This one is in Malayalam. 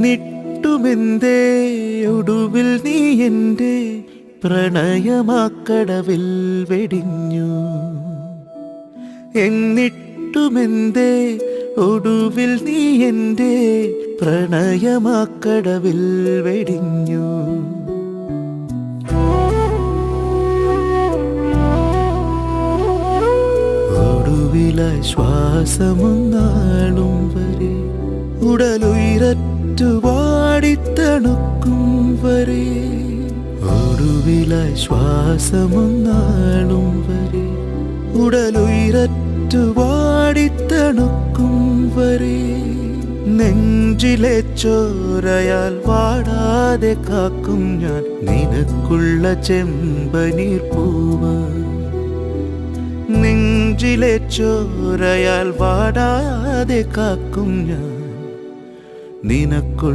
നിട്ടുമെന്തേ ഒടുവിൽ നീ എൻ്റെ പ്രണയമാക്കടവിൽ വെടിഞ്ഞു. എന്നിട്ടുമെന്തേ ഒടുവിൽ നീ എൻ്റെ പ്രണയമാക്കടവിൽ വെടിഞ്ഞു. ഒടുവിലായി ശ്വാസമൊന്നാളും വരെ ഉടലുയരറ്റു വാടിത്തണുക്കും വരെ. ഒടുവിലായി ശ്വാസമൊന്നാളും വരെ ഉടലുയരറ്റു വാടിത്തണുക്കും വരെ. നെഞ്ചിലെ ചോരയാൽ വാടാതെ കാക്കും ഞാൻ നിനക്കുള്ള ചെമ്പനീർ പൂവ്. നെഞ്ചിലെ ചോരയാൽ വാടാതെ കാക്കും ഞാൻ നിനക്കുള്ള